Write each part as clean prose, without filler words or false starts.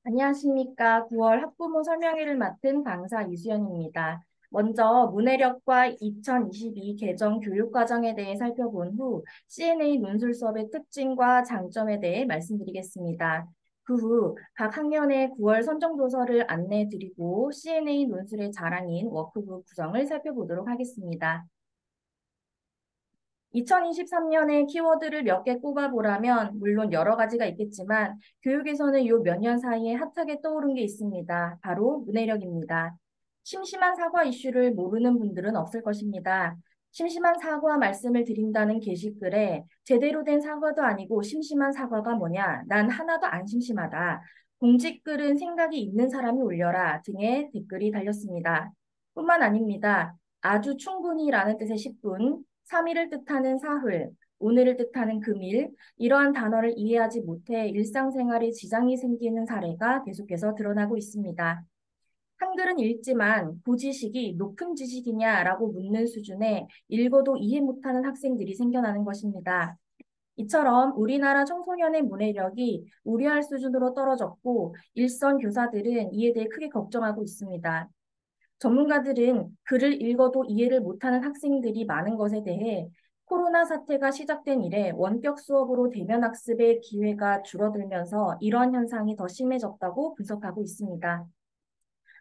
안녕하십니까. 9월 학부모 설명회를 맡은 강사 이수연입니다. 먼저 문해력과 2022 개정 교육과정에 대해 살펴본 후 CNA 논술 수업의 특징과 장점에 대해 말씀드리겠습니다. 그 후 각 학년의 9월 선정 도서를 안내해 드리고 CNA 논술의 자랑인 워크북 구성을 살펴보도록 하겠습니다. 2023년에 키워드를 몇 개 꼽아보라면 물론 여러 가지가 있겠지만 교육에서는 요 몇 년 사이에 핫하게 떠오른 게 있습니다. 바로 문해력입니다. 심심한 사과 이슈를 모르는 분들은 없을 것입니다. 심심한 사과 말씀을 드린다는 게시글에 제대로 된 사과도 아니고 심심한 사과가 뭐냐? 난 하나도 안 심심하다. 공지글은 생각이 있는 사람이 올려라 등의 댓글이 달렸습니다. 뿐만 아닙니다. 아주 충분히라는 뜻의 10분, 3일을 뜻하는 사흘, 오늘을 뜻하는 금일, 이러한 단어를 이해하지 못해 일상생활에 지장이 생기는 사례가 계속해서 드러나고 있습니다. 한글은 읽지만 고지식이 높은 지식이냐라고 묻는 수준에 읽어도 이해 못하는 학생들이 생겨나는 것입니다. 이처럼 우리나라 청소년의 문해력이 우려할 수준으로 떨어졌고 일선 교사들은 이에 대해 크게 걱정하고 있습니다. 전문가들은 글을 읽어도 이해를 못하는 학생들이 많은 것에 대해 코로나 사태가 시작된 이래 원격 수업으로 대면 학습의 기회가 줄어들면서 이런 현상이 더 심해졌다고 분석하고 있습니다.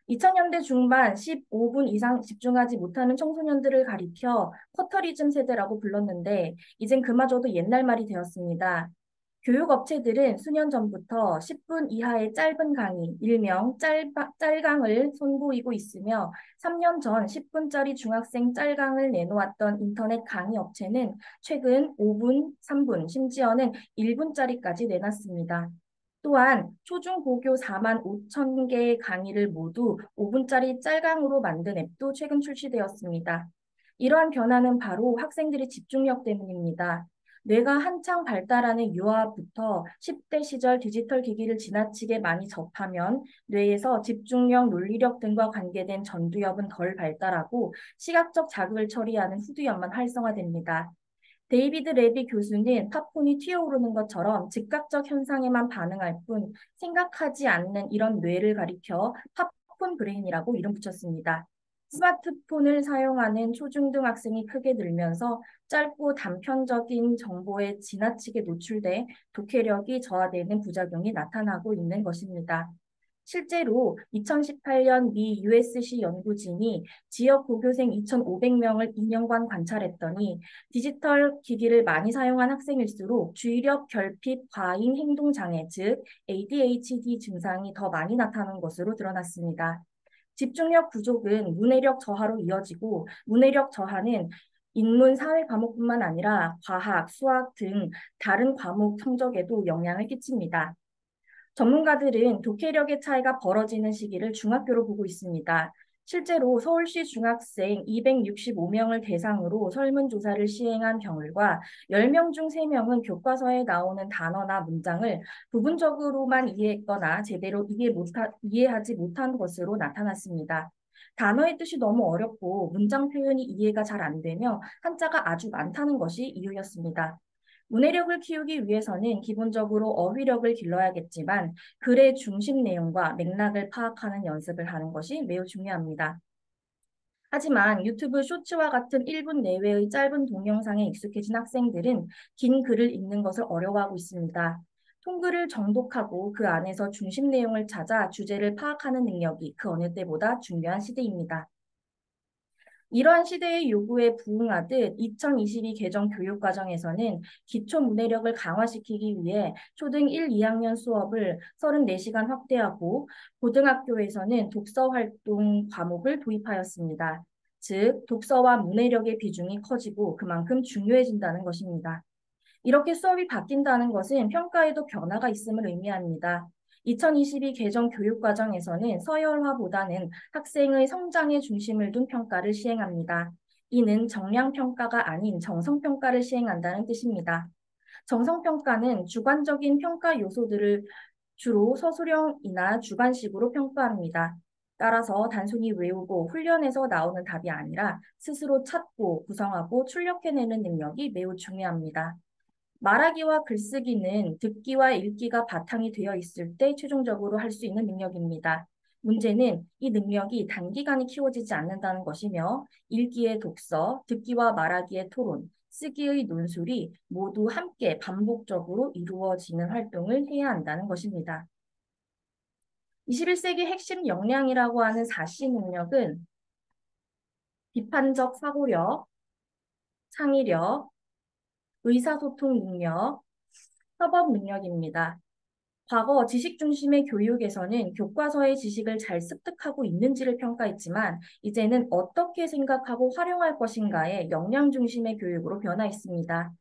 2000년대 중반 15분 이상 집중하지 못하는 청소년들을 가리켜 커터리즘 세대라고 불렀는데 이젠 그마저도 옛날 말이 되었습니다. 교육업체들은 수년 전부터 10분 이하의 짧은 강의, 일명 짤강을 선보이고 있으며 3년 전 10분짜리 중학생 짤강을 내놓았던 인터넷 강의 업체는 최근 5분, 3분, 심지어는 1분짜리까지 내놨습니다. 또한 초중고교 4만 5천 개의 강의를 모두 5분짜리 짤강으로 만든 앱도 최근 출시되었습니다. 이러한 변화는 바로 학생들의 집중력 때문입니다. 뇌가 한창 발달하는 유아부터 10대 시절 디지털 기기를 지나치게 많이 접하면 뇌에서 집중력, 논리력 등과 관계된 전두엽은 덜 발달하고 시각적 자극을 처리하는 후두엽만 활성화됩니다. 데이비드 레비 교수는 팝콘이 튀어오르는 것처럼 즉각적 현상에만 반응할 뿐 생각하지 않는 이런 뇌를 가리켜 팝콘 브레인이라고 이름 붙였습니다. 스마트폰을 사용하는 초중등 학생이 크게 늘면서 짧고 단편적인 정보에 지나치게 노출돼 독해력이 저하되는 부작용이 나타나고 있는 것입니다. 실제로 2018년 미 USC 연구진이 지역 고교생 2,500명을 2년간 관찰했더니 디지털 기기를 많이 사용한 학생일수록 주의력 결핍 과잉 행동 장애, 즉 ADHD 증상이 더 많이 나타나는 것으로 드러났습니다. 집중력 부족은 문해력 저하로 이어지고 문해력 저하는 인문, 사회 과목뿐만 아니라 과학, 수학 등 다른 과목 성적에도 영향을 끼칩니다. 전문가들은 독해력의 차이가 벌어지는 시기를 중학교로 보고 있습니다. 실제로 서울시 중학생 265명을 대상으로 설문조사를 시행한 경우과 10명 중 3명은 교과서에 나오는 단어나 문장을 부분적으로만 이해했거나 제대로 이해하지 못한 것으로 나타났습니다. 단어의 뜻이 너무 어렵고 문장 표현이 이해가 잘 안 되며 한자가 아주 많다는 것이 이유였습니다. 문해력을 키우기 위해서는 기본적으로 어휘력을 길러야겠지만 글의 중심 내용과 맥락을 파악하는 연습을 하는 것이 매우 중요합니다. 하지만 유튜브 쇼츠와 같은 1분 내외의 짧은 동영상에 익숙해진 학생들은 긴 글을 읽는 것을 어려워하고 있습니다. 통글을 정독하고 그 안에서 중심 내용을 찾아 주제를 파악하는 능력이 그 어느 때보다 중요한 시대입니다. 이러한 시대의 요구에 부응하듯 2022 개정 교육과정에서는 기초 문해력을 강화시키기 위해 초등 1, 2학년 수업을 34시간 확대하고 고등학교에서는 독서 활동 과목을 도입하였습니다. 즉, 독서와 문해력의 비중이 커지고 그만큼 중요해진다는 것입니다. 이렇게 수업이 바뀐다는 것은 평가에도 변화가 있음을 의미합니다. 2022 개정 교육과정에서는 서열화보다는 학생의 성장의 중심을 둔 평가를 시행합니다. 이는 정량평가가 아닌 정성평가를 시행한다는 뜻입니다. 정성평가는 주관적인 평가 요소들을 주로 서술형이나 주관식으로 평가합니다. 따라서 단순히 외우고 훈련에서 나오는 답이 아니라 스스로 찾고 구성하고 출력해내는 능력이 매우 중요합니다. 말하기와 글쓰기는 듣기와 읽기가 바탕이 되어 있을 때 최종적으로 할 수 있는 능력입니다. 문제는 이 능력이 단기간에 키워지지 않는다는 것이며 읽기의 독서, 듣기와 말하기의 토론, 쓰기의 논술이 모두 함께 반복적으로 이루어지는 활동을 해야 한다는 것입니다. 21세기 핵심 역량이라고 하는 4C 능력은 비판적 사고력, 창의력, 의사소통 능력, 협업 능력입니다. 과거 지식 중심의 교육에서는 교과서의 지식을 잘 습득하고 있는지를 평가했지만 이제는 어떻게 생각하고 활용할 것인가의 역량 중심의 교육으로 변화했습니다.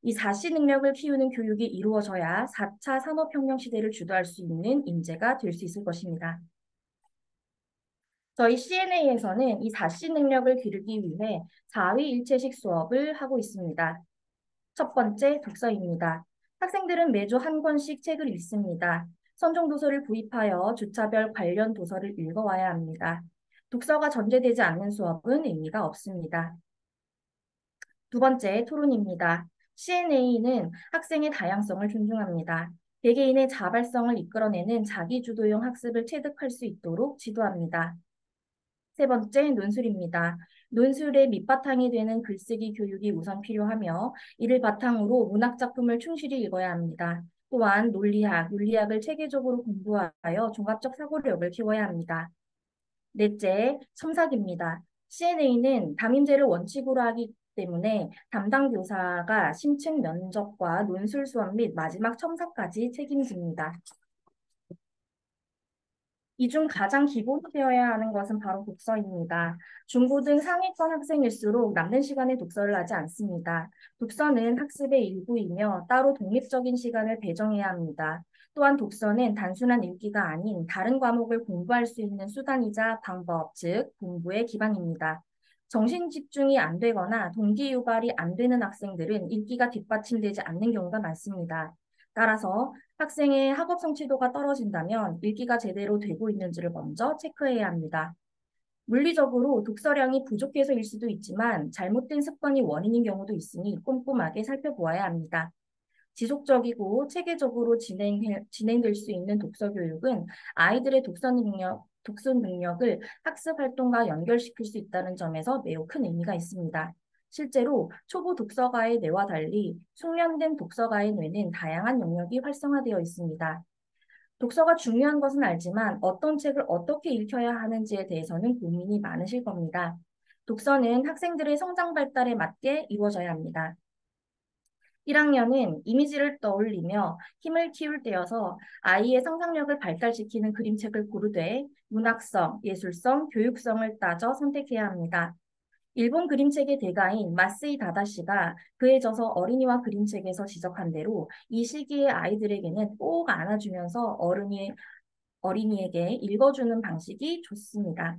이 4C 능력을 키우는 교육이 이루어져야 4차 산업혁명 시대를 주도할 수 있는 인재가 될 수 있을 것입니다. 저희 CNA에서는 이 4C 능력을 기르기 위해 4위1체식 수업을 하고 있습니다. 첫 번째, 독서입니다. 학생들은 매주 한 권씩 책을 읽습니다. 선정 도서를 구입하여 주차별 관련 도서를 읽어와야 합니다. 독서가 전제되지 않는 수업은 의미가 없습니다. 두 번째, 토론입니다. CNA는 학생의 다양성을 존중합니다. 개개인의 자발성을 이끌어내는 자기주도형 학습을 체득할 수 있도록 지도합니다. 세 번째, 논술입니다. 논술의 밑바탕이 되는 글쓰기 교육이 우선 필요하며 이를 바탕으로 문학작품을 충실히 읽어야 합니다. 또한 논리학, 윤리학을 체계적으로 공부하여 종합적 사고력을 키워야 합니다. 넷째, 첨삭입니다. CNA는 담임제를 원칙으로 하기 때문에 담당 교사가 심층 면접과 논술 수업 및 마지막 첨삭까지 책임집니다. 이 중 가장 기본이 되어야 하는 것은 바로 독서입니다. 중고등 상위권 학생일수록 남는 시간에 독서를 하지 않습니다. 독서는 학습의 일부이며 따로 독립적인 시간을 배정해야 합니다. 또한 독서는 단순한 읽기가 아닌 다른 과목을 공부할 수 있는 수단이자 방법, 즉 공부의 기반입니다. 정신 집중이 안 되거나 동기 유발이 안 되는 학생들은 읽기가 뒷받침되지 않는 경우가 많습니다. 따라서 학생의 학업 성취도가 떨어진다면 읽기가 제대로 되고 있는지를 먼저 체크해야 합니다. 물리적으로 독서량이 부족해서일 수도 있지만 잘못된 습관이 원인인 경우도 있으니 꼼꼼하게 살펴보아야 합니다. 지속적이고 체계적으로 진행될 수 있는 독서 교육은 아이들의 독서 능력을 학습 활동과 연결시킬 수 있다는 점에서 매우 큰 의미가 있습니다. 실제로 초보 독서가의 뇌와 달리 숙련된 독서가의 뇌는 다양한 영역이 활성화되어 있습니다. 독서가 중요한 것은 알지만 어떤 책을 어떻게 읽혀야 하는지에 대해서는 고민이 많으실 겁니다. 독서는 학생들의 성장 발달에 맞게 이루어져야 합니다. 1학년은 이미지를 떠올리며 힘을 키울 때여서 아이의 상상력을 발달시키는 그림책을 고르되 문학성, 예술성, 교육성을 따져 선택해야 합니다. 일본 그림책의 대가인 마쓰이 다다시가 그에 져서 어린이와 그림책에서 지적한 대로 이 시기의 아이들에게는 꼭 안아주면서 어린이에게 읽어주는 방식이 좋습니다.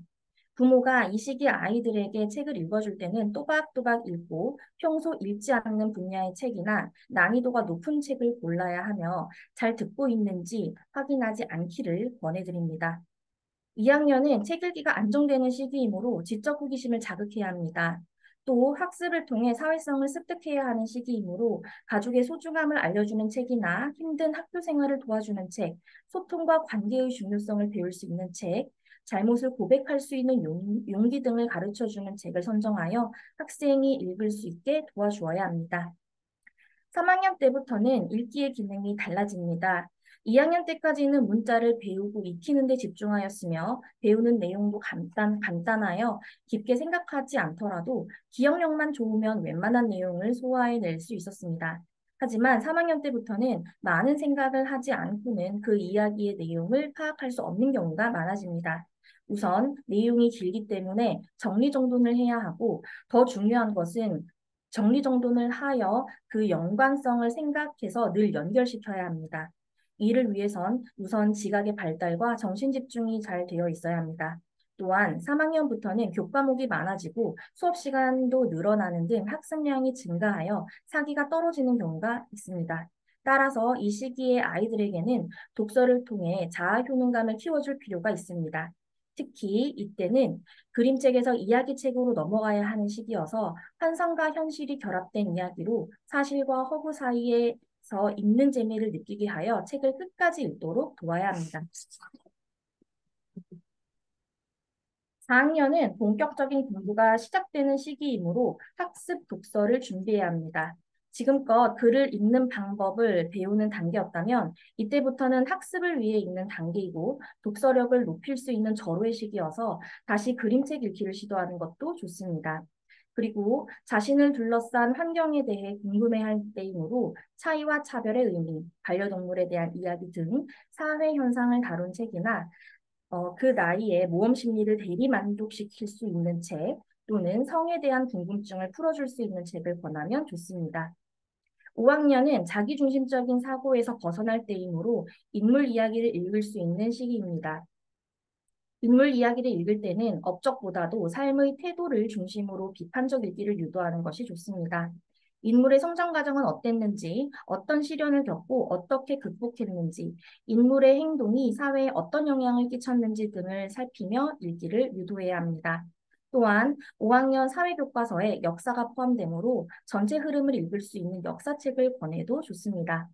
부모가 이 시기 아이들에게 책을 읽어줄 때는 또박또박 읽고 평소 읽지 않는 분야의 책이나 난이도가 높은 책을 골라야 하며 잘 듣고 있는지 확인하지 않기를 권해드립니다. 2학년은 책 읽기가 안정되는 시기이므로 지적 호기심을 자극해야 합니다. 또 학습을 통해 사회성을 습득해야 하는 시기이므로 가족의 소중함을 알려주는 책이나 힘든 학교 생활을 도와주는 책, 소통과 관계의 중요성을 배울 수 있는 책, 잘못을 고백할 수 있는 용기 등을 가르쳐주는 책을 선정하여 학생이 읽을 수 있게 도와주어야 합니다. 3학년 때부터는 읽기의 기능이 달라집니다. 2학년 때까지는 문자를 배우고 익히는 데 집중하였으며 배우는 내용도 간단하여 깊게 생각하지 않더라도 기억력만 좋으면 웬만한 내용을 소화해낼 수 있었습니다. 하지만 3학년 때부터는 많은 생각을 하지 않고는 그 이야기의 내용을 파악할 수 없는 경우가 많아집니다. 우선 내용이 길기 때문에 정리정돈을 해야 하고 더 중요한 것은 정리정돈을 하여 그 연관성을 생각해서 늘 연결시켜야 합니다. 이를 위해선 우선 지각의 발달과 정신집중이 잘 되어 있어야 합니다. 또한 3학년부터는 교과목이 많아지고 수업 시간도 늘어나는 등 학습량이 증가하여 사기가 떨어지는 경우가 있습니다. 따라서 이 시기의 아이들에게는 독서를 통해 자아 효능감을 키워줄 필요가 있습니다. 특히 이때는 그림책에서 이야기책으로 넘어가야 하는 시기여서 환상과 현실이 결합된 이야기로 사실과 허구 사이에서 읽는 재미를 느끼게 하여 책을 끝까지 읽도록 도와야 합니다. 4학년은 본격적인 공부가 시작되는 시기이므로 학습 독서를 준비해야 합니다. 지금껏 글을 읽는 방법을 배우는 단계였다면 이때부터는 학습을 위해 읽는 단계이고 독서력을 높일 수 있는 절호의 시기여서 다시 그림책 읽기를 시도하는 것도 좋습니다. 그리고 자신을 둘러싼 환경에 대해 궁금해할 때이므로 차이와 차별의 의미, 반려동물에 대한 이야기 등 사회 현상을 다룬 책이나 그 나이에 모험 심리를 대리 만족시킬 수 있는 책 또는 성에 대한 궁금증을 풀어줄 수 있는 책을 권하면 좋습니다. 5학년은 자기중심적인 사고에서 벗어날 때이므로 인물 이야기를 읽을 수 있는 시기입니다. 인물 이야기를 읽을 때는 업적보다도 삶의 태도를 중심으로 비판적 읽기를 유도하는 것이 좋습니다. 인물의 성장 과정은 어땠는지, 어떤 시련을 겪고 어떻게 극복했는지, 인물의 행동이 사회에 어떤 영향을 끼쳤는지 등을 살피며 읽기를 유도해야 합니다. 또한 5학년 사회교과서에 역사가 포함되므로 전체 흐름을 읽을 수 있는 역사책을 권해도 좋습니다.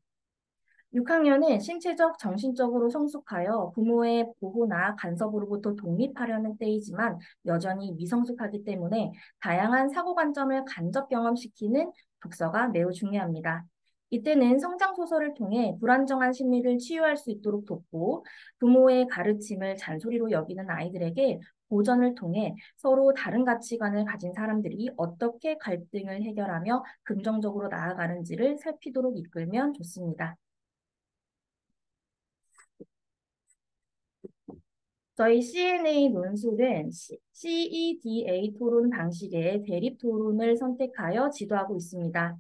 6학년은 신체적, 정신적으로 성숙하여 부모의 보호나 간섭으로부터 독립하려는 때이지만 여전히 미성숙하기 때문에 다양한 사고관점을 간접 경험시키는 독서가 매우 중요합니다. 이때는 성장소설을 통해 불안정한 심리를 치유할 수 있도록 돕고 부모의 가르침을 잔소리로 여기는 아이들에게 고전을 통해 서로 다른 가치관을 가진 사람들이 어떻게 갈등을 해결하며 긍정적으로 나아가는지를 살피도록 이끌면 좋습니다. 저희 CNA 논술은 CEDA 토론 방식의 대립 토론을 선택하여 지도하고 있습니다.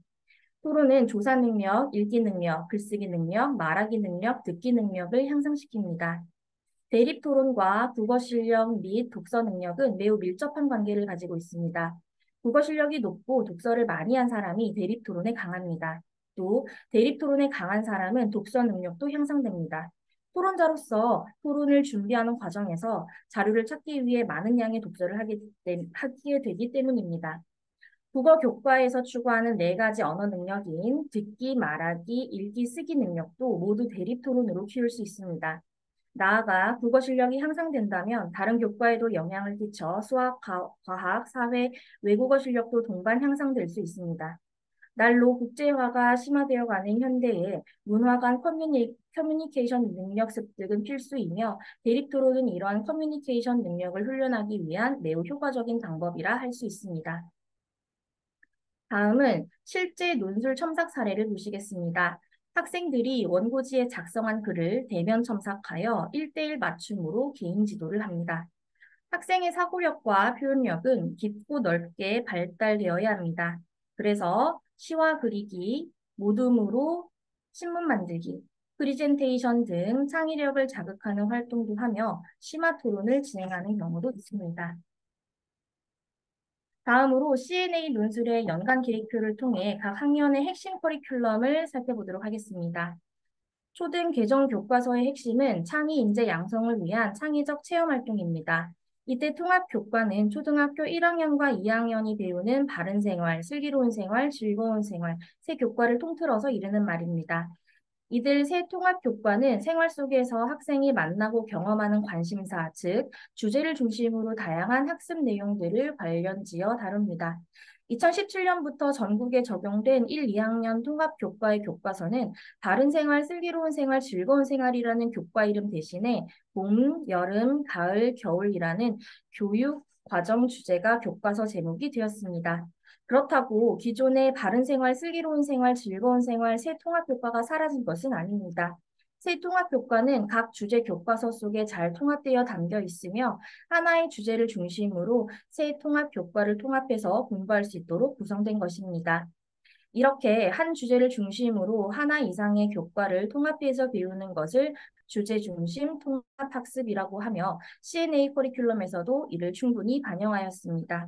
토론은 조사 능력, 읽기 능력, 글쓰기 능력, 말하기 능력, 듣기 능력을 향상시킵니다. 대립 토론과 국어 실력 및 독서 능력은 매우 밀접한 관계를 가지고 있습니다. 국어 실력이 높고 독서를 많이 한 사람이 대립 토론에 강합니다. 또 대립 토론에 강한 사람은 독서 능력도 향상됩니다. 토론자로서 토론을 준비하는 과정에서 자료를 찾기 위해 많은 양의 독서를 하게 되기 때문입니다. 국어 교과에서 추구하는 네 가지 언어 능력인 듣기, 말하기, 읽기, 쓰기 능력도 모두 대립 토론으로 키울 수 있습니다. 나아가 국어 실력이 향상된다면 다른 교과에도 영향을 끼쳐 수학, 과학, 사회, 외국어 실력도 동반 향상될 수 있습니다. 날로 국제화가 심화되어 가는 현대에 문화 간 커뮤니케이션 능력 습득은 필수이며 대립 토론은 이러한 커뮤니케이션 능력을 훈련하기 위한 매우 효과적인 방법이라 할 수 있습니다. 다음은 실제 논술 첨삭 사례를 보시겠습니다. 학생들이 원고지에 작성한 글을 대면 첨삭하여 1대1 맞춤으로 개인 지도를 합니다. 학생의 사고력과 표현력은 깊고 넓게 발달되어야 합니다. 그래서 시와 그리기, 모둠으로 신문 만들기, 프리젠테이션 등 창의력을 자극하는 활동도 하며 심화 토론을 진행하는 경우도 있습니다. 다음으로 CNA 논술의 연간 계획표를 통해 각 학년의 핵심 커리큘럼을 살펴보도록 하겠습니다. 초등 개정 교과서의 핵심은 창의 인재 양성을 위한 창의적 체험 활동입니다. 이때 통합 교과는 초등학교 1학년과 2학년이 배우는 바른 생활, 슬기로운 생활, 즐거운 생활 세 교과를 통틀어서 이르는 말입니다. 이들 세 통합 교과는 생활 속에서 학생이 만나고 경험하는 관심사, 즉 주제를 중심으로 다양한 학습 내용들을 관련지어 다룹니다. 2017년부터 전국에 적용된 1, 2학년 통합 교과의 교과서는 바른 생활, 슬기로운 생활, 즐거운 생활이라는 교과 이름 대신에 봄, 여름, 가을, 겨울이라는 교육 과정 주제가 교과서 제목이 되었습니다. 그렇다고 기존의 바른 생활, 슬기로운 생활, 즐거운 생활 새 통합 교과가 사라진 것은 아닙니다. 새 통합 교과는 각 주제 교과서 속에 잘 통합되어 담겨 있으며 하나의 주제를 중심으로 새 통합 교과를 통합해서 공부할 수 있도록 구성된 것입니다. 이렇게 한 주제를 중심으로 하나 이상의 교과를 통합해서 배우는 것을 주제 중심 통합학습이라고 하며 CNA 커리큘럼에서도 이를 충분히 반영하였습니다.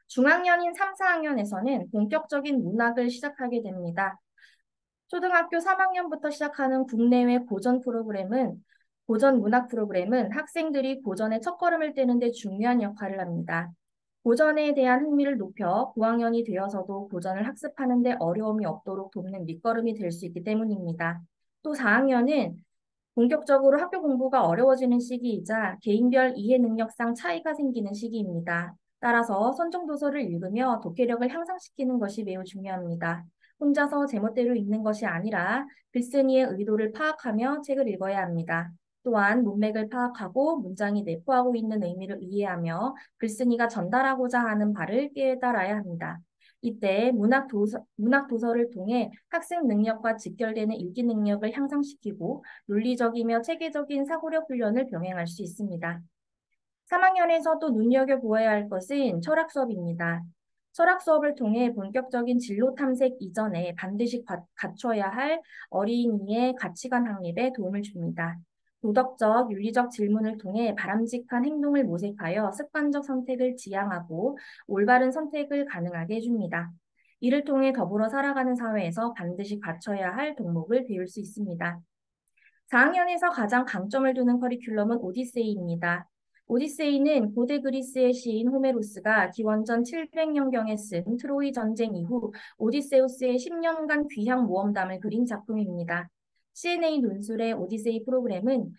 중학년인 3, 4학년에서는 본격적인 문학을 시작하게 됩니다. 초등학교 3학년부터 시작하는 국내외 고전 프로그램은 고전 문학 프로그램은 학생들이 고전의 첫걸음을 떼는 데 중요한 역할을 합니다. 고전에 대한 흥미를 높여 고학년이 되어서도 고전을 학습하는 데 어려움이 없도록 돕는 밑거름이 될 수 있기 때문입니다. 또 4학년은 본격적으로 학교 공부가 어려워지는 시기이자 개인별 이해 능력상 차이가 생기는 시기입니다. 따라서 선정 도서를 읽으며 독해력을 향상시키는 것이 매우 중요합니다. 혼자서 제멋대로 읽는 것이 아니라 글쓴이의 의도를 파악하며 책을 읽어야 합니다. 또한 문맥을 파악하고 문장이 내포하고 있는 의미를 이해하며 글쓴이가 전달하고자 하는 바를 깨달아야 합니다. 이때 문학 도서를 통해 학생 능력과 직결되는 읽기 능력을 향상시키고 논리적이며 체계적인 사고력 훈련을 병행할 수 있습니다. 3학년에서 또 눈여겨보아야 할 것은 철학 수업입니다. 철학 수업을 통해 본격적인 진로 탐색 이전에 반드시 갖춰야 할 어린이의 가치관 확립에 도움을 줍니다. 도덕적, 윤리적 질문을 통해 바람직한 행동을 모색하여 습관적 선택을 지향하고 올바른 선택을 가능하게 해줍니다. 이를 통해 더불어 살아가는 사회에서 반드시 갖춰야 할 덕목을 배울 수 있습니다. 4학년에서 가장 강점을 두는 커리큘럼은 오디세이입니다. 오디세이는 고대 그리스의 시인 호메로스가 기원전 700년경에 쓴 트로이 전쟁 이후 오디세우스의 10년간 귀향 모험담을 그린 작품입니다. CNA 논술의 오디세이 프로그램은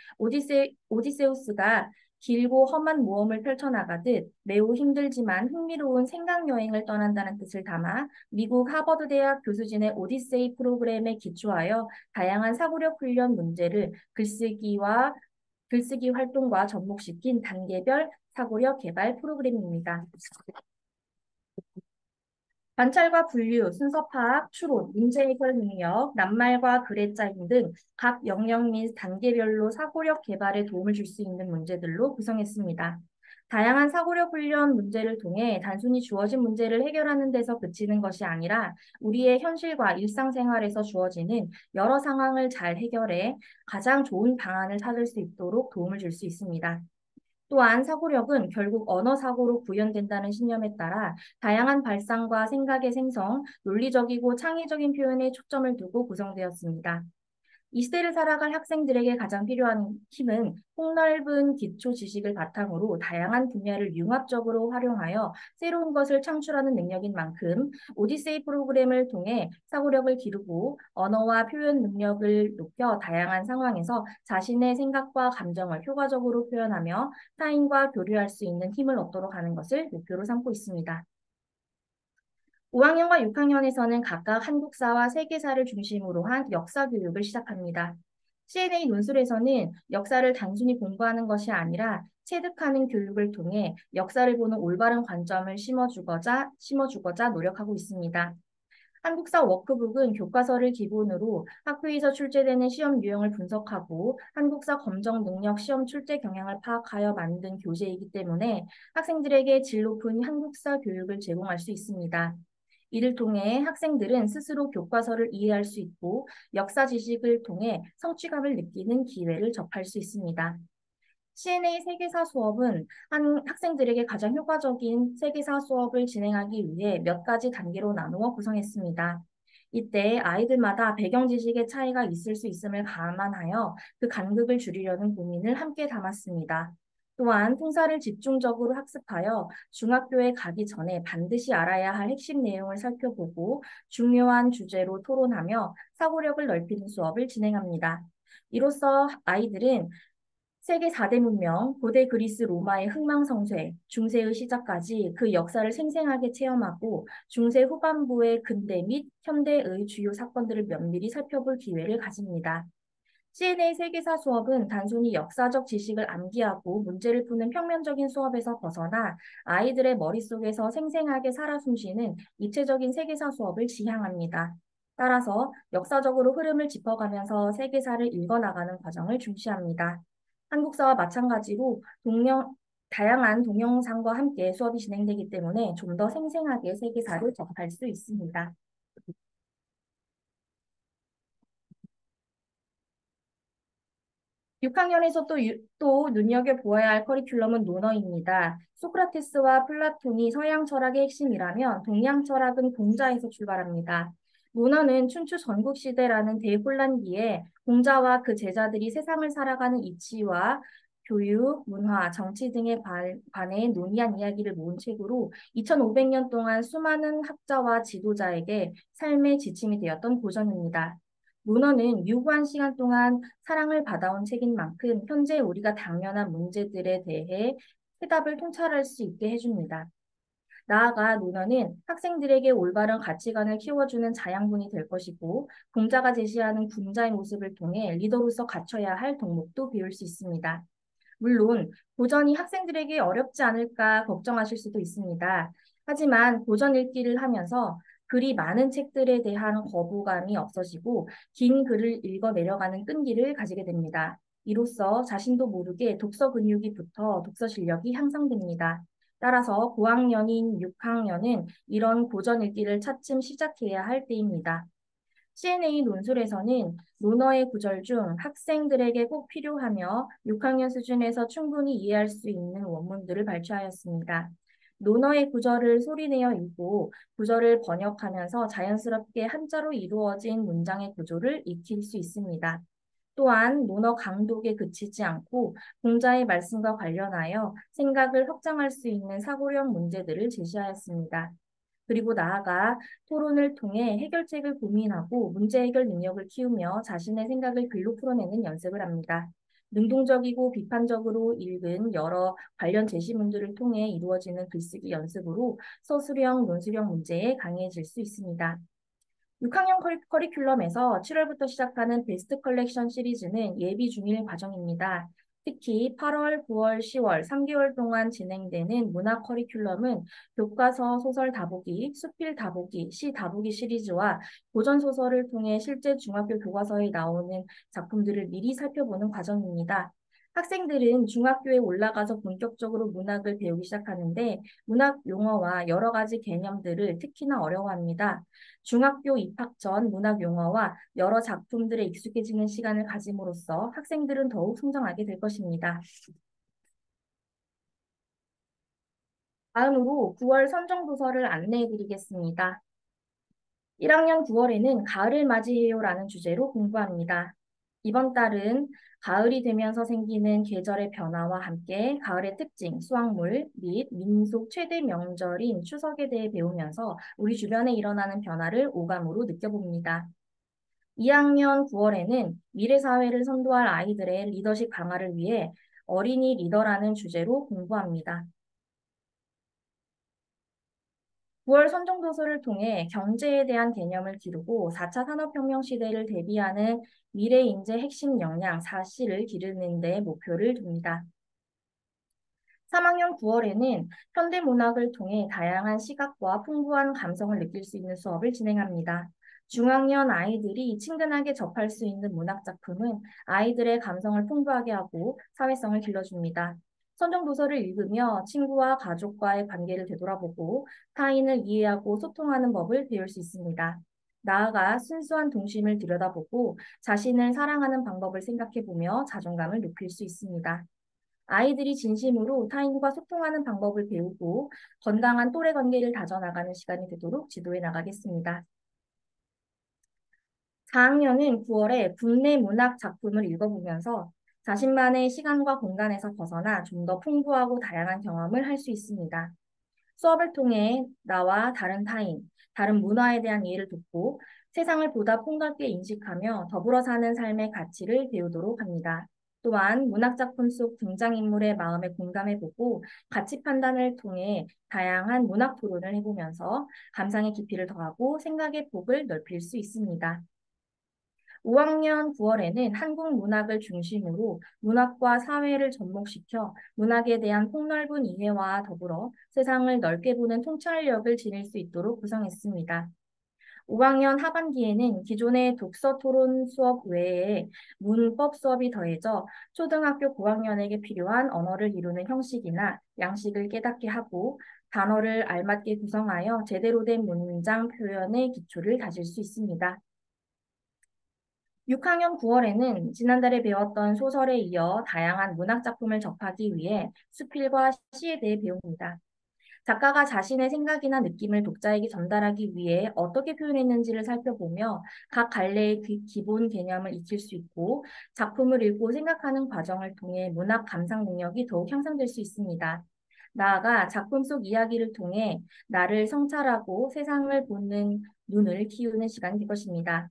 오디세우스가 길고 험한 모험을 펼쳐나가듯 매우 힘들지만 흥미로운 생각 여행을 떠난다는 뜻을 담아 미국 하버드 대학 교수진의 오디세이 프로그램에 기초하여 다양한 사고력 훈련 문제를 글쓰기 활동과 접목시킨 단계별 사고력 개발 프로그램입니다. 관찰과 분류, 순서 파악, 추론, 문제 해결 능력, 낱말과 글의 짜임 등 각 영역 및 단계별로 사고력 개발에 도움을 줄 수 있는 문제들로 구성했습니다. 다양한 사고력 훈련 문제를 통해 단순히 주어진 문제를 해결하는 데서 그치는 것이 아니라 우리의 현실과 일상생활에서 주어지는 여러 상황을 잘 해결해 가장 좋은 방안을 찾을 수 있도록 도움을 줄 수 있습니다. 또한 사고력은 결국 언어 사고로 구현된다는 신념에 따라 다양한 발상과 생각의 생성, 논리적이고 창의적인 표현에 초점을 두고 구성되었습니다. 이 시대를 살아갈 학생들에게 가장 필요한 힘은 폭넓은 기초 지식을 바탕으로 다양한 분야를 융합적으로 활용하여 새로운 것을 창출하는 능력인 만큼 오디세이 프로그램을 통해 사고력을 기르고 언어와 표현 능력을 높여 다양한 상황에서 자신의 생각과 감정을 효과적으로 표현하며 타인과 교류할 수 있는 힘을 얻도록 하는 것을 목표로 삼고 있습니다. 5학년과 6학년에서는 각각 한국사와 세계사를 중심으로 한 역사 교육을 시작합니다. CNA 논술에서는 역사를 단순히 공부하는 것이 아니라 체득하는 교육을 통해 역사를 보는 올바른 관점을 심어주고자 노력하고 있습니다. 한국사 워크북은 교과서를 기본으로 학교에서 출제되는 시험 유형을 분석하고 한국사 검정 능력 시험 출제 경향을 파악하여 만든 교재이기 때문에 학생들에게 질 높은 한국사 교육을 제공할 수 있습니다. 이를 통해 학생들은 스스로 교과서를 이해할 수 있고 역사 지식을 통해 성취감을 느끼는 기회를 접할 수 있습니다. CNA 세계사 수업은 한 학생들에게 가장 효과적인 세계사 수업을 진행하기 위해 몇 가지 단계로 나누어 구성했습니다. 이때 아이들마다 배경 지식의 차이가 있을 수 있음을 감안하여 그 간극을 줄이려는 고민을 함께 담았습니다. 또한 통사를 집중적으로 학습하여 중학교에 가기 전에 반드시 알아야 할 핵심 내용을 살펴보고 중요한 주제로 토론하며 사고력을 넓히는 수업을 진행합니다. 이로써 아이들은 세계 4대 문명, 고대 그리스 로마의 흥망성쇠, 중세의 시작까지 그 역사를 생생하게 체험하고 중세 후반부의 근대 및 현대의 주요 사건들을 면밀히 살펴볼 기회를 가집니다. CNA 세계사 수업은 단순히 역사적 지식을 암기하고 문제를 푸는 평면적인 수업에서 벗어나 아이들의 머릿속에서 생생하게 살아 숨쉬는 입체적인 세계사 수업을 지향합니다. 따라서 역사적으로 흐름을 짚어가면서 세계사를 읽어나가는 과정을 중시합니다. 한국사와 마찬가지로 다양한 동영상과 함께 수업이 진행되기 때문에 좀 더 생생하게 세계사를 접할 수 있습니다. 6학년에서 또 눈여겨보아야 할 커리큘럼은 논어입니다. 소크라테스와 플라톤이 서양 철학의 핵심이라면 동양 철학은 공자에서 출발합니다. 문어는 춘추 전국시대라는 대혼란기에 공자와 그 제자들이 세상을 살아가는 이치와 교육, 문화, 정치 등에 관해 논의한 이야기를 모은 책으로 2500년 동안 수많은 학자와 지도자에게 삶의 지침이 되었던 고전입니다. 문어는 유구한 시간 동안 사랑을 받아온 책인 만큼 현재 우리가 당면한 문제들에 대해 해답을 통찰할 수 있게 해줍니다. 나아가 논어는 학생들에게 올바른 가치관을 키워주는 자양분이 될 것이고, 공자가 제시하는 군자의 모습을 통해 리더로서 갖춰야 할 덕목도 배울 수 있습니다. 물론 고전이 학생들에게 어렵지 않을까 걱정하실 수도 있습니다. 하지만 고전 읽기를 하면서 글이 많은 책들에 대한 거부감이 없어지고 긴 글을 읽어 내려가는 끈기를 가지게 됩니다. 이로써 자신도 모르게 독서 근육이 붙어 독서 실력이 향상됩니다. 따라서 고학년인 6학년은 이런 고전 읽기를 차츰 시작해야 할 때입니다. CNA 논술에서는 논어의 구절 중 학생들에게 꼭 필요하며 6학년 수준에서 충분히 이해할 수 있는 원문들을 발췌하였습니다. 논어의 구절을 소리내어 읽고 구절을 번역하면서 자연스럽게 한자로 이루어진 문장의 구조를 익힐 수 있습니다. 또한 논어 강독에 그치지 않고 공자의 말씀과 관련하여 생각을 확장할 수 있는 사고력 문제들을 제시하였습니다. 그리고 나아가 토론을 통해 해결책을 고민하고 문제 해결 능력을 키우며 자신의 생각을 글로 풀어내는 연습을 합니다. 능동적이고 비판적으로 읽은 여러 관련 제시문들을 통해 이루어지는 글쓰기 연습으로 서술형, 논술형 문제에 강해질 수 있습니다. 6학년 커리큘럼에서 7월부터 시작하는 베스트 컬렉션 시리즈는 예비 중일 과정입니다. 특히 8월, 9월, 10월 3개월 동안 진행되는 문학 커리큘럼은 교과서 소설 다보기, 수필 다보기, 시 다보기 시리즈와 고전 소설을 통해 실제 중학교 교과서에 나오는 작품들을 미리 살펴보는 과정입니다. 학생들은 중학교에 올라가서 본격적으로 문학을 배우기 시작하는데 문학 용어와 여러 가지 개념들을 특히나 어려워합니다. 중학교 입학 전 문학 용어와 여러 작품들에 익숙해지는 시간을 가짐으로써 학생들은 더욱 성장하게 될 것입니다. 다음으로 9월 선정도서를 안내해 드리겠습니다. 1학년 9월에는 가을을 맞이해요라는 주제로 공부합니다. 이번 달은 가을이 되면서 생기는 계절의 변화와 함께 가을의 특징, 수확물 및 민속 최대 명절인 추석에 대해 배우면서 우리 주변에 일어나는 변화를 오감으로 느껴봅니다. 2학년 9월에는 미래사회를 선도할 아이들의 리더십 강화를 위해 어린이 리더라는 주제로 공부합니다. 9월 선정도서를 통해 경제에 대한 개념을 기르고 4차 산업혁명 시대를 대비하는 미래인재 핵심 역량 4C를 기르는 데 목표를 둡니다. 3학년 9월에는 현대문학을 통해 다양한 시각과 풍부한 감성을 느낄 수 있는 수업을 진행합니다. 중학년 아이들이 친근하게 접할 수 있는 문학 작품은 아이들의 감성을 풍부하게 하고 사회성을 길러줍니다. 선정도서를 읽으며 친구와 가족과의 관계를 되돌아보고 타인을 이해하고 소통하는 법을 배울 수 있습니다. 나아가 순수한 동심을 들여다보고 자신을 사랑하는 방법을 생각해보며 자존감을 높일 수 있습니다. 아이들이 진심으로 타인과 소통하는 방법을 배우고 건강한 또래 관계를 다져나가는 시간이 되도록 지도해 나가겠습니다. 4학년은 9월에 국내 문학 작품을 읽어보면서 자신만의 시간과 공간에서 벗어나 좀 더 풍부하고 다양한 경험을 할 수 있습니다. 수업을 통해 나와 다른 타인, 다른 문화에 대한 이해를 돕고 세상을 보다 폭넓게 인식하며 더불어 사는 삶의 가치를 배우도록 합니다. 또한 문학작품 속 등장인물의 마음에 공감해보고 가치 판단을 통해 다양한 문학 토론을 해보면서 감상의 깊이를 더하고 생각의 폭을 넓힐 수 있습니다. 5학년 9월에는 한국 문학을 중심으로 문학과 사회를 접목시켜 문학에 대한 폭넓은 이해와 더불어 세상을 넓게 보는 통찰력을 지닐 수 있도록 구성했습니다. 5학년 하반기에는 기존의 독서 토론 수업 외에 문법 수업이 더해져 초등학교 고학년에게 필요한 언어를 이루는 형식이나 양식을 깨닫게 하고 단어를 알맞게 구성하여 제대로 된 문장 표현의 기초를 다질 수 있습니다. 6학년 9월에는 지난달에 배웠던 소설에 이어 다양한 문학 작품을 접하기 위해 수필과 시에 대해 배웁니다. 작가가 자신의 생각이나 느낌을 독자에게 전달하기 위해 어떻게 표현했는지를 살펴보며 각 갈래의 기본 개념을 익힐 수 있고 작품을 읽고 생각하는 과정을 통해 문학 감상 능력이 더욱 향상될 수 있습니다. 나아가 작품 속 이야기를 통해 나를 성찰하고 세상을 보는 눈을 키우는 시간이 될 것입니다.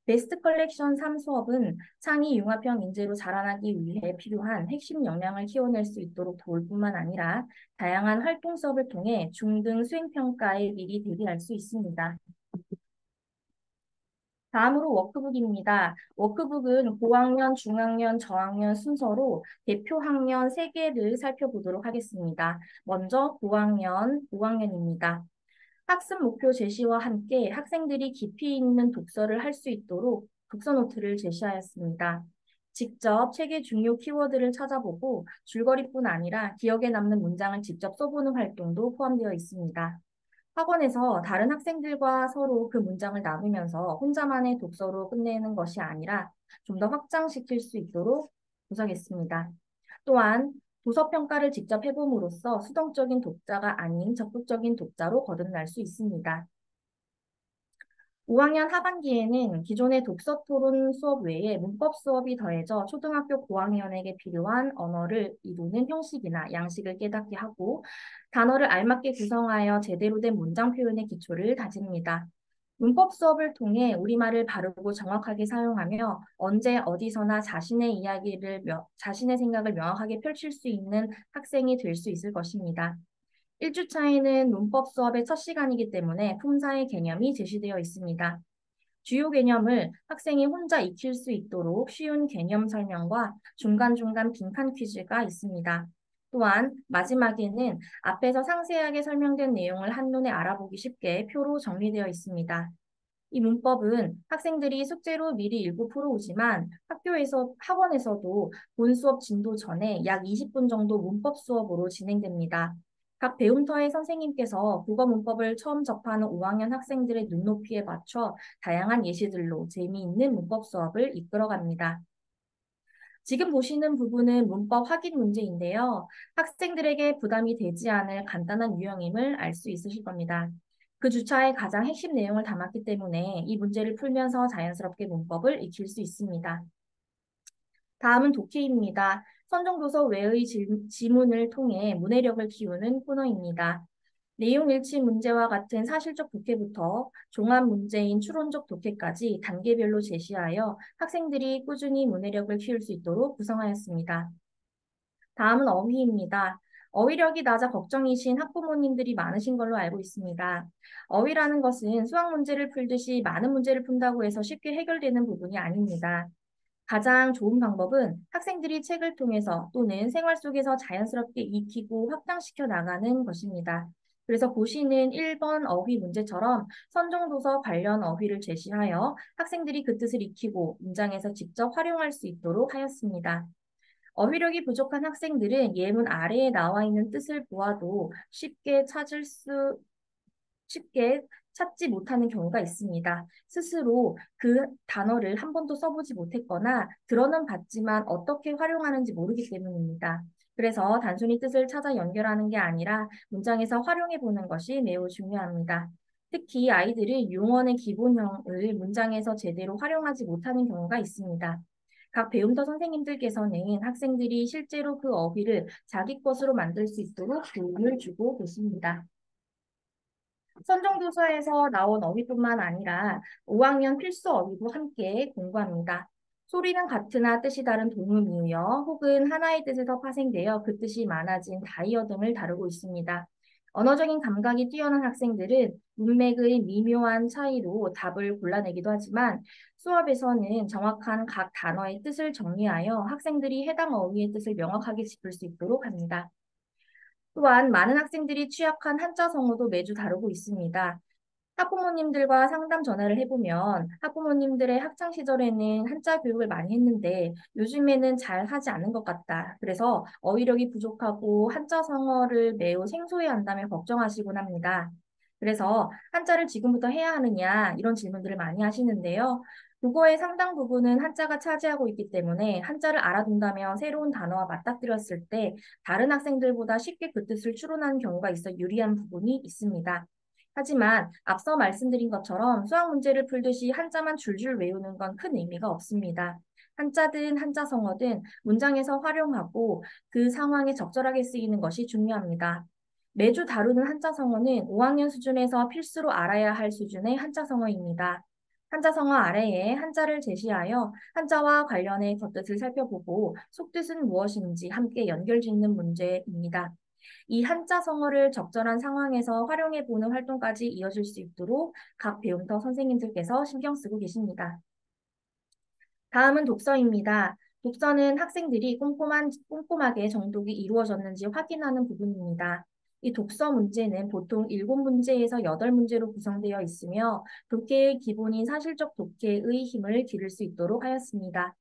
베스트 컬렉션 3수업은 창의 융합형 인재로 자라나기 위해 필요한 핵심 역량을 키워낼 수 있도록 도울 뿐만 아니라 다양한 활동 수업을 통해 중등 수행평가에 미리 대비할 수 있습니다. 다음으로 워크북입니다. 워크북은 고학년, 중학년, 저학년 순서로 대표 학년 3개를 살펴보도록 하겠습니다. 먼저 고학년, 5학년입니다. 학습 목표 제시와 함께 학생들이 깊이 있는 독서를 할 수 있도록 독서 노트를 제시하였습니다. 직접 책의 중요 키워드를 찾아보고 줄거리뿐 아니라 기억에 남는 문장을 직접 써보는 활동도 포함되어 있습니다. 학원에서 다른 학생들과 서로 그 문장을 나누면서 혼자만의 독서로 끝내는 것이 아니라 좀 더 확장시킬 수 있도록 구성했습니다. 또한 도서 평가를 직접 해봄으로써 수동적인 독자가 아닌 적극적인 독자로 거듭날 수 있습니다. 5학년 하반기에는 기존의 독서 토론 수업 외에 문법 수업이 더해져 초등학교 고학년에게 필요한 언어를 이루는 형식이나 양식을 깨닫게 하고 단어를 알맞게 구성하여 제대로 된 문장 표현의 기초를 다집니다. 문법 수업을 통해 우리말을 바르고 정확하게 사용하며 언제 어디서나 자신의 생각을 명확하게 펼칠 수 있는 학생이 될 수 있을 것입니다. 1주차에는 문법 수업의 첫 시간이기 때문에 품사의 개념이 제시되어 있습니다. 주요 개념을 학생이 혼자 익힐 수 있도록 쉬운 개념 설명과 중간중간 빈칸 퀴즈가 있습니다. 또한 마지막에는 앞에서 상세하게 설명된 내용을 한눈에 알아보기 쉽게 표로 정리되어 있습니다. 이 문법은 학생들이 숙제로 미리 읽고 풀어오지만 학원에서도 본 수업 진도 전에 약 20분 정도 문법 수업으로 진행됩니다. 각 배움터의 선생님께서 국어 문법을 처음 접하는 5학년 학생들의 눈높이에 맞춰 다양한 예시들로 재미있는 문법 수업을 이끌어갑니다. 지금 보시는 부분은 문법 확인 문제인데요. 학생들에게 부담이 되지 않을 간단한 유형임을 알 수 있으실 겁니다. 그 주차의 가장 핵심 내용을 담았기 때문에 이 문제를 풀면서 자연스럽게 문법을 익힐 수 있습니다. 다음은 독해입니다. 선정도서 외의 지문을 통해 문해력을 키우는 코너입니다. 내용 일치 문제와 같은 사실적 독해부터 종합 문제인 추론적 독해까지 단계별로 제시하여 학생들이 꾸준히 문해력을 키울 수 있도록 구성하였습니다. 다음은 어휘입니다. 어휘력이 낮아 걱정이신 학부모님들이 많으신 걸로 알고 있습니다. 어휘라는 것은 수학 문제를 풀듯이 많은 문제를 푼다고 해서 쉽게 해결되는 부분이 아닙니다. 가장 좋은 방법은 학생들이 책을 통해서 또는 생활 속에서 자연스럽게 익히고 확장시켜 나가는 것입니다. 그래서 보시는 1번 어휘 문제처럼 선정도서 관련 어휘를 제시하여 학생들이 그 뜻을 익히고 문장에서 직접 활용할 수 있도록 하였습니다. 어휘력이 부족한 학생들은 예문 아래에 나와 있는 뜻을 보아도 쉽게 찾지 못하는 경우가 있습니다. 스스로 그 단어를 한 번도 써보지 못했거나 들어는 봤지만 어떻게 활용하는지 모르기 때문입니다. 그래서 단순히 뜻을 찾아 연결하는 게 아니라 문장에서 활용해 보는 것이 매우 중요합니다. 특히 아이들은 용어의 기본형을 문장에서 제대로 활용하지 못하는 경우가 있습니다. 각 배움터 선생님들께서는 학생들이 실제로 그 어휘를 자기 것으로 만들 수 있도록 도움을 주고 계십니다. 선정도서에서 나온 어휘뿐만 아니라 5학년 필수 어휘도 함께 공부합니다. 소리는 같으나 뜻이 다른 동음이유여 혹은 하나의 뜻에서 파생되어 그 뜻이 많아진 다이어 등을 다루고 있습니다. 언어적인 감각이 뛰어난 학생들은 문맥의 미묘한 차이로 답을 골라내기도 하지만 수업에서는 정확한 각 단어의 뜻을 정리하여 학생들이 해당 어휘의 뜻을 명확하게 짚을 수 있도록 합니다. 또한 많은 학생들이 취약한 한자 성어도 매주 다루고 있습니다. 학부모님들과 상담 전화를 해보면 학부모님들의 학창 시절에는 한자 교육을 많이 했는데 요즘에는 잘 하지 않는 것 같다. 그래서 어휘력이 부족하고 한자 성어를 매우 생소해 한다며 걱정하시곤 합니다. 그래서 한자를 지금부터 해야 하느냐 이런 질문들을 많이 하시는데요. 국어의 상당 부분은 한자가 차지하고 있기 때문에 한자를 알아둔다면 새로운 단어와 맞닥뜨렸을 때 다른 학생들보다 쉽게 그 뜻을 추론하는 경우가 있어 유리한 부분이 있습니다. 하지만 앞서 말씀드린 것처럼 수학 문제를 풀듯이 한자만 줄줄 외우는 건 큰 의미가 없습니다. 한자든 한자성어든 문장에서 활용하고 그 상황에 적절하게 쓰이는 것이 중요합니다. 매주 다루는 한자성어는 5학년 수준에서 필수로 알아야 할 수준의 한자성어입니다. 한자성어 아래에 한자를 제시하여 한자와 관련해 겉뜻을 살펴보고 속뜻은 무엇인지 함께 연결짓는 문제입니다. 이 한자성어를 적절한 상황에서 활용해보는 활동까지 이어질 수 있도록 각 배움터 선생님들께서 신경 쓰고 계십니다. 다음은 독서입니다. 독서는 학생들이 꼼꼼하게 정독이 이루어졌는지 확인하는 부분입니다. 이 독서 문제는 보통 7문제에서 8문제로 구성되어 있으며 독해의 기본인 사실적 독해의 힘을 기를 수 있도록 하였습니다.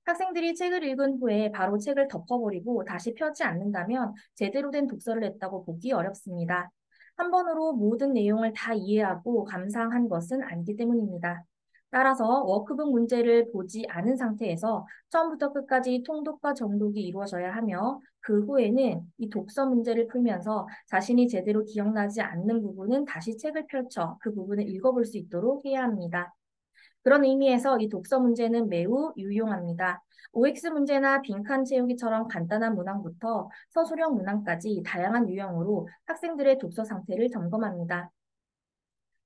학생들이 책을 읽은 후에 바로 책을 덮어버리고 다시 펴지 않는다면 제대로 된 독서를 했다고 보기 어렵습니다. 한 번으로 모든 내용을 다 이해하고 감상한 것은 아니기 때문입니다. 따라서 워크북 문제를 보지 않은 상태에서 처음부터 끝까지 통독과 정독이 이루어져야 하며 그 후에는 이 독서 문제를 풀면서 자신이 제대로 기억나지 않는 부분은 다시 책을 펼쳐 그 부분을 읽어볼 수 있도록 해야 합니다. 그런 의미에서 이 독서 문제는 매우 유용합니다. OX 문제나 빈칸 채우기처럼 간단한 문항부터 서술형 문항까지 다양한 유형으로 학생들의 독서 상태를 점검합니다.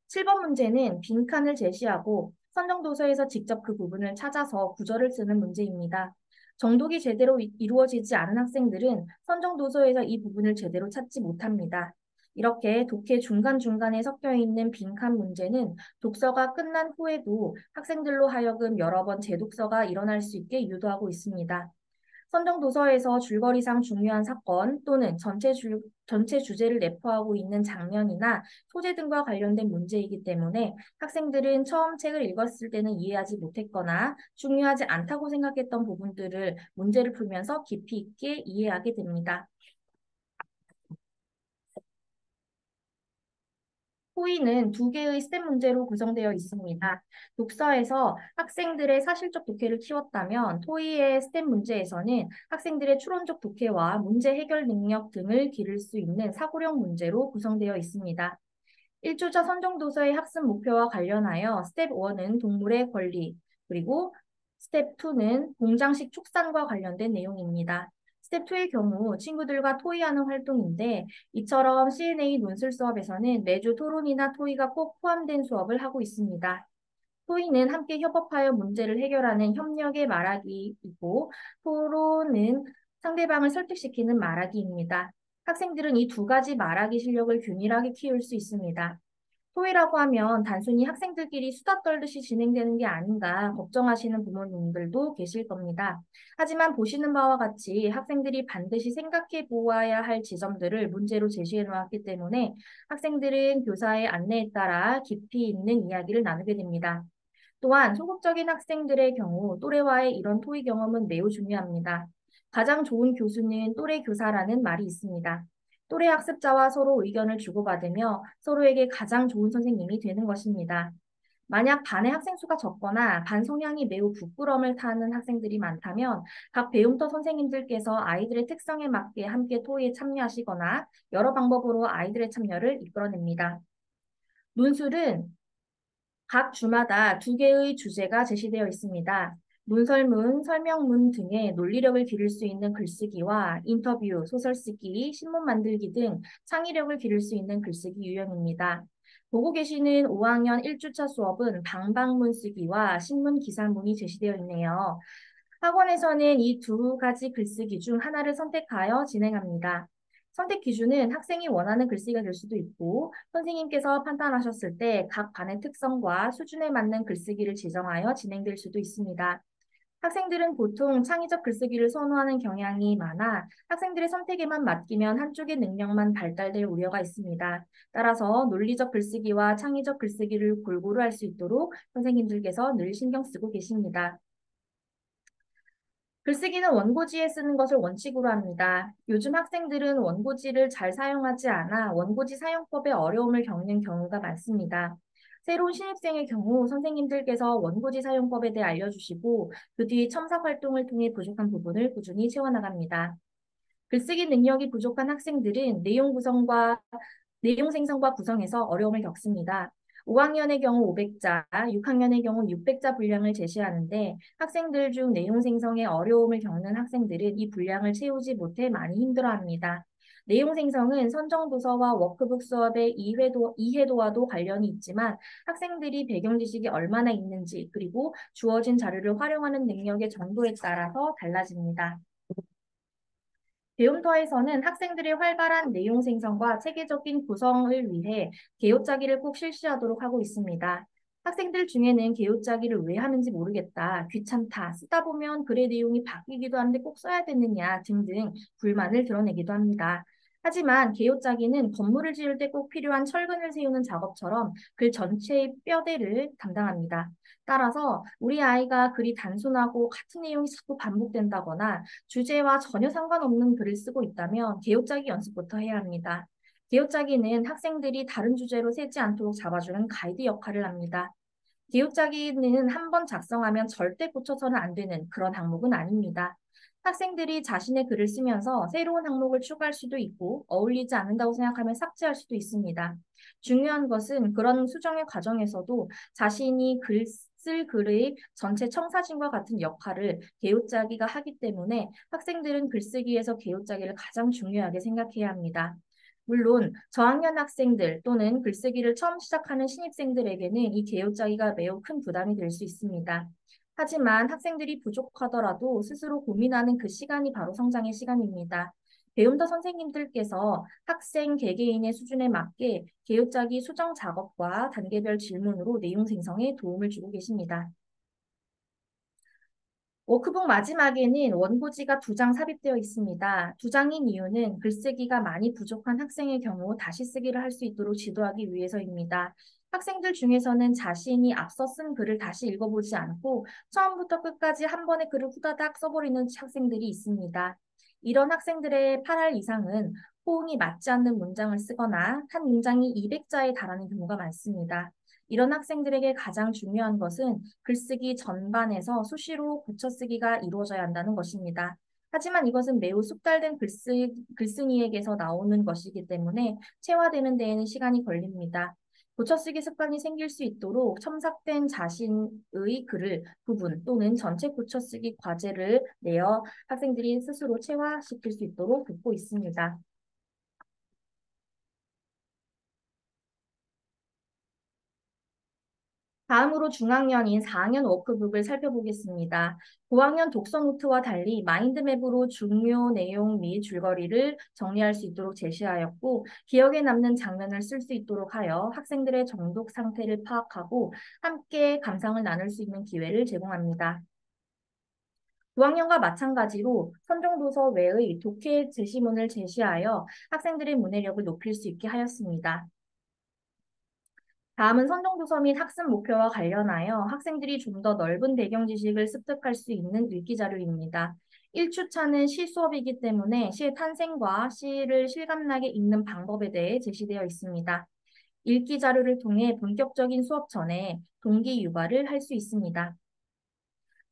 7번 문제는 빈칸을 제시하고 선정도서에서 직접 그 부분을 찾아서 구절을 쓰는 문제입니다. 정독이 제대로 이루어지지 않은 학생들은 선정도서에서 이 부분을 제대로 찾지 못합니다. 이렇게 독해 중간중간에 섞여 있는 빈칸 문제는 독서가 끝난 후에도 학생들로 하여금 여러 번 재독서가 일어날 수 있게 유도하고 있습니다. 선정 도서에서 줄거리상 중요한 사건 또는 전체 주제를 내포하고 있는 장면이나 소재 등과 관련된 문제이기 때문에 학생들은 처음 책을 읽었을 때는 이해하지 못했거나 중요하지 않다고 생각했던 부분들을 문제를 풀면서 깊이 있게 이해하게 됩니다. 토의는 두 개의 스텝 문제로 구성되어 있습니다. 독서에서 학생들의 사실적 독해를 키웠다면 토의의 스텝 문제에서는 학생들의 추론적 독해와 문제 해결 능력 등을 기를 수 있는 사고력 문제로 구성되어 있습니다. 1주차 선정도서의 학습 목표와 관련하여 스텝 1은 동물의 권리, 그리고 스텝 2는 공장식 축산과 관련된 내용입니다. 스텝 2의 경우 친구들과 토의하는 활동인데 이처럼 CNA 논술 수업에서는 매주 토론이나 토의가 꼭 포함된 수업을 하고 있습니다. 토의는 함께 협업하여 문제를 해결하는 협력의 말하기이고 토론은 상대방을 설득시키는 말하기입니다. 학생들은 이 두 가지 말하기 실력을 균일하게 키울 수 있습니다. 토의라고 하면 단순히 학생들끼리 수다 떨듯이 진행되는 게 아닌가 걱정하시는 부모님들도 계실 겁니다. 하지만 보시는 바와 같이 학생들이 반드시 생각해 보아야 할 지점들을 문제로 제시해 놓았기 때문에 학생들은 교사의 안내에 따라 깊이 있는 이야기를 나누게 됩니다. 또한 소극적인 학생들의 경우 또래와의 이런 토의 경험은 매우 중요합니다. 가장 좋은 교수는 또래 교사라는 말이 있습니다. 또래 학습자와 서로 의견을 주고받으며 서로에게 가장 좋은 선생님이 되는 것입니다. 만약 반의 학생 수가 적거나 반 성향이 매우 부끄러움을 타는 학생들이 많다면 각 배움터 선생님들께서 아이들의 특성에 맞게 함께 토의에 참여하시거나 여러 방법으로 아이들의 참여를 이끌어냅니다. 논술은 각 주마다 두 개의 주제가 제시되어 있습니다. 문설문, 설명문 등의 논리력을 기를 수 있는 글쓰기와 인터뷰, 소설 쓰기, 신문 만들기 등 창의력을 기를 수 있는 글쓰기 유형입니다. 보고 계시는 5학년 1주차 수업은 방방문 쓰기와 신문 기사문이 제시되어 있네요. 학원에서는 이 두 가지 글쓰기 중 하나를 선택하여 진행합니다. 선택 기준은 학생이 원하는 글쓰기가 될 수도 있고 선생님께서 판단하셨을 때 각 반의 특성과 수준에 맞는 글쓰기를 지정하여 진행될 수도 있습니다. 학생들은 보통 창의적 글쓰기를 선호하는 경향이 많아 학생들의 선택에만 맡기면 한쪽의 능력만 발달될 우려가 있습니다. 따라서 논리적 글쓰기와 창의적 글쓰기를 골고루 할 수 있도록 선생님들께서 늘 신경 쓰고 계십니다. 글쓰기는 원고지에 쓰는 것을 원칙으로 합니다. 요즘 학생들은 원고지를 잘 사용하지 않아 원고지 사용법에 어려움을 겪는 경우가 많습니다. 새로운 신입생의 경우 선생님들께서 원고지 사용법에 대해 알려주시고 그 뒤 첨삭 활동을 통해 부족한 부분을 꾸준히 채워나갑니다. 글쓰기 능력이 부족한 학생들은 내용 생성과 구성에서 어려움을 겪습니다. 5학년의 경우 500자, 6학년의 경우 600자 분량을 제시하는데 학생들 중 내용 생성에 어려움을 겪는 학생들은 이 분량을 채우지 못해 많이 힘들어합니다. 내용 생성은 선정도서와 워크북 수업의 이해도와도 관련이 있지만 학생들이 배경 지식이 얼마나 있는지 그리고 주어진 자료를 활용하는 능력의 정도에 따라서 달라집니다. 배움터에서는 학생들의 활발한 내용 생성과 체계적인 구성을 위해 개요짜기를 꼭 실시하도록 하고 있습니다. 학생들 중에는 개요짜기를 왜 하는지 모르겠다, 귀찮다, 쓰다 보면 글의 내용이 바뀌기도 하는데 꼭 써야 되느냐 등등 불만을 드러내기도 합니다. 하지만 개요짜기는 건물을 지을 때 꼭 필요한 철근을 세우는 작업처럼 글 전체의 뼈대를 담당합니다. 따라서 우리 아이가 글이 단순하고 같은 내용이 자꾸 반복된다거나 주제와 전혀 상관없는 글을 쓰고 있다면 개요짜기 연습부터 해야 합니다. 개요짜기는 학생들이 다른 주제로 새지 않도록 잡아주는 가이드 역할을 합니다. 개요짜기는 한 번 작성하면 절대 고쳐서는 안 되는 그런 항목은 아닙니다. 학생들이 자신의 글을 쓰면서 새로운 항목을 추가할 수도 있고 어울리지 않는다고 생각하면 삭제할 수도 있습니다. 중요한 것은 그런 수정의 과정에서도 자신이 쓸 글의 전체 청사진과 같은 역할을 개요짜기가 하기 때문에 학생들은 글쓰기에서 개요짜기를 가장 중요하게 생각해야 합니다. 물론 저학년 학생들 또는 글쓰기를 처음 시작하는 신입생들에게는 이 개요짜기가 매우 큰 부담이 될 수 있습니다. 하지만 학생들이 부족하더라도 스스로 고민하는 그 시간이 바로 성장의 시간입니다. 배움터 선생님들께서 학생 개개인의 수준에 맞게 개요짜기 수정 작업과 단계별 질문으로 내용 생성에 도움을 주고 계십니다. 워크북 마지막에는 원고지가 2장 삽입되어 있습니다. 2장인 이유는 글쓰기가 많이 부족한 학생의 경우 다시 쓰기를 할 수 있도록 지도하기 위해서입니다. 학생들 중에서는 자신이 앞서 쓴 글을 다시 읽어보지 않고 처음부터 끝까지 한 번에 글을 후다닥 써버리는 학생들이 있습니다. 이런 학생들의 8할 이상은 호응이 맞지 않는 문장을 쓰거나 한 문장이 200자에 달하는 경우가 많습니다. 이런 학생들에게 가장 중요한 것은 글쓰기 전반에서 수시로 고쳐쓰기가 이루어져야 한다는 것입니다. 하지만 이것은 매우 숙달된 글쓴이에게서 나오는 것이기 때문에 체화되는 데에는 시간이 걸립니다. 고쳐쓰기 습관이 생길 수 있도록 첨삭된 자신의 글을 부분 또는 전체 고쳐쓰기 과제를 내어 학생들이 스스로 체화시킬 수 있도록 돕고 있습니다. 다음으로 중학년인 4학년 워크북을 살펴보겠습니다. 고학년 독서 노트와 달리 마인드맵으로 중요 내용 및 줄거리를 정리할 수 있도록 제시하였고, 기억에 남는 장면을 쓸 수 있도록 하여 학생들의 정독 상태를 파악하고 함께 감상을 나눌 수 있는 기회를 제공합니다. 9학년과 마찬가지로 선정도서 외의 독해 제시문을 제시하여 학생들의 문해력을 높일 수 있게 하였습니다. 다음은 선정도서 및 학습 목표와 관련하여 학생들이 좀 더 넓은 배경 지식을 습득할 수 있는 읽기 자료입니다. 1주차는 시 수업이기 때문에 시의 탄생과 시를 실감나게 읽는 방법에 대해 제시되어 있습니다. 읽기 자료를 통해 본격적인 수업 전에 동기 유발을 할 수 있습니다.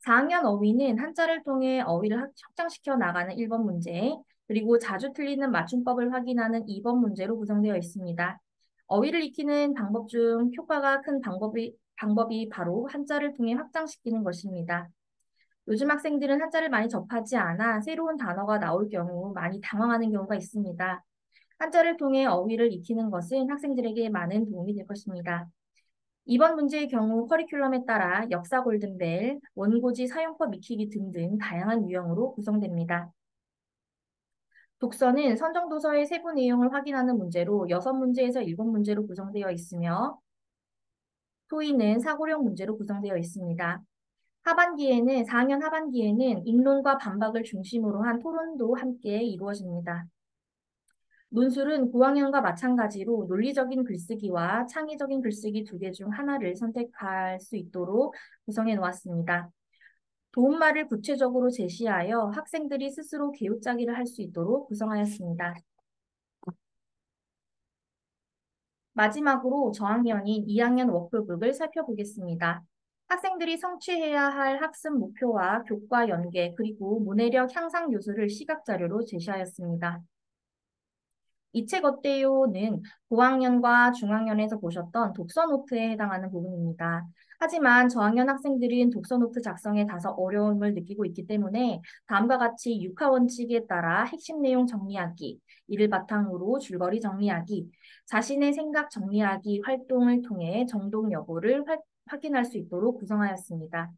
4학년 어휘는 한자를 통해 어휘를 확장시켜 나가는 1번 문제, 그리고 자주 틀리는 맞춤법을 확인하는 2번 문제로 구성되어 있습니다. 어휘를 익히는 방법 중 효과가 큰 방법이 바로 한자를 통해 확장시키는 것입니다. 요즘 학생들은 한자를 많이 접하지 않아 새로운 단어가 나올 경우 많이 당황하는 경우가 있습니다. 한자를 통해 어휘를 익히는 것은 학생들에게 많은 도움이 될 것입니다. 이번 문제의 경우 커리큘럼에 따라 역사 골든벨, 원고지 사용법 익히기 등등 다양한 유형으로 구성됩니다. 독서는 선정도서의 세부 내용을 확인하는 문제로 6문제에서 7문제로 구성되어 있으며 토의는 사고력 문제로 구성되어 있습니다. 4학년 하반기에는 입론과 반박을 중심으로 한 토론도 함께 이루어집니다. 논술은 9학년과 마찬가지로 논리적인 글쓰기와 창의적인 글쓰기 2개 중 하나를 선택할 수 있도록 구성해 놓았습니다. 도움말을 구체적으로 제시하여 학생들이 스스로 개요짜기를 할 수 있도록 구성하였습니다. 마지막으로 저학년인 2학년 워크북을 살펴보겠습니다. 학생들이 성취해야 할 학습 목표와 교과 연계 그리고 문해력 향상 요소를 시각 자료로 제시하였습니다. 이 책 어때요는 고학년과 중학년에서 보셨던 독서 노트에 해당하는 부분입니다. 하지만 저학년 학생들은 독서 노트 작성에 다소 어려움을 느끼고 있기 때문에 다음과 같이 육하 원칙에 따라 핵심 내용 정리하기, 이를 바탕으로 줄거리 정리하기, 자신의 생각 정리하기 활동을 통해 정독 여부를 확인할 수 있도록 구성하였습니다.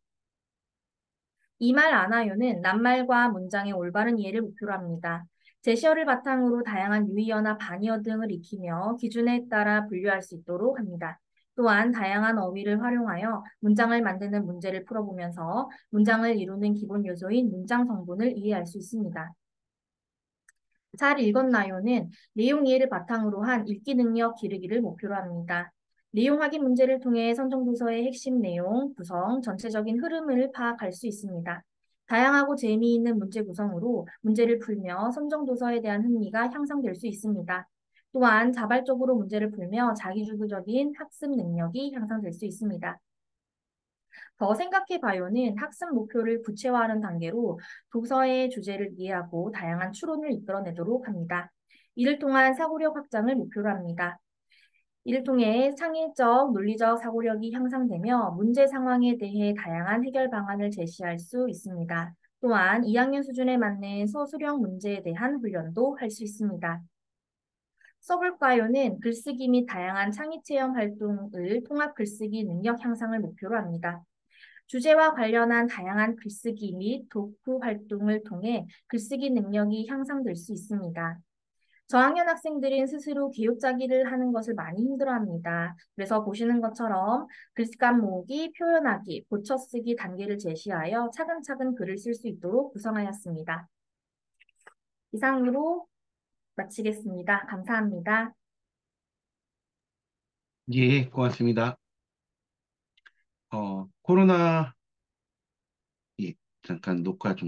이 말 아나요는 낱말과 문장의 올바른 이해를 목표로 합니다. 제시어를 바탕으로 다양한 유의어나 반의어 등을 익히며 기준에 따라 분류할 수 있도록 합니다. 또한 다양한 어휘를 활용하여 문장을 만드는 문제를 풀어보면서 문장을 이루는 기본 요소인 문장 성분을 이해할 수 있습니다. 잘 읽었나요는 내용 이해를 바탕으로 한 읽기 능력 기르기를 목표로 합니다. 내용 확인 문제를 통해 선정도서의 핵심 내용, 구성, 전체적인 흐름을 파악할 수 있습니다. 다양하고 재미있는 문제 구성으로 문제를 풀며 선정도서에 대한 흥미가 향상될 수 있습니다. 또한 자발적으로 문제를 풀며 자기주도적인 학습 능력이 향상될 수 있습니다. 더 생각해봐요는 학습 목표를 구체화하는 단계로 독서의 주제를 이해하고 다양한 추론을 이끌어내도록 합니다. 이를 통한 사고력 확장을 목표로 합니다. 이를 통해 창의적, 논리적 사고력이 향상되며 문제 상황에 대해 다양한 해결 방안을 제시할 수 있습니다. 또한 2학년 수준에 맞는 서술형 문제에 대한 훈련도 할 수 있습니다. 써볼까요는 글쓰기 및 다양한 창의체험 활동을 통합 글쓰기 능력 향상을 목표로 합니다. 주제와 관련한 다양한 글쓰기 및 독후 활동을 통해 글쓰기 능력이 향상될 수 있습니다. 저학년 학생들은 스스로 기억짜기를 하는 것을 많이 힘들어합니다. 그래서 보시는 것처럼 글감 모으기, 표현하기, 고쳐쓰기 단계를 제시하여 차근차근 글을 쓸 수 있도록 구성하였습니다. 이상으로 마치겠습니다. 감사합니다. 예, 고맙습니다. 코로나, 예, 잠깐 녹화 좀.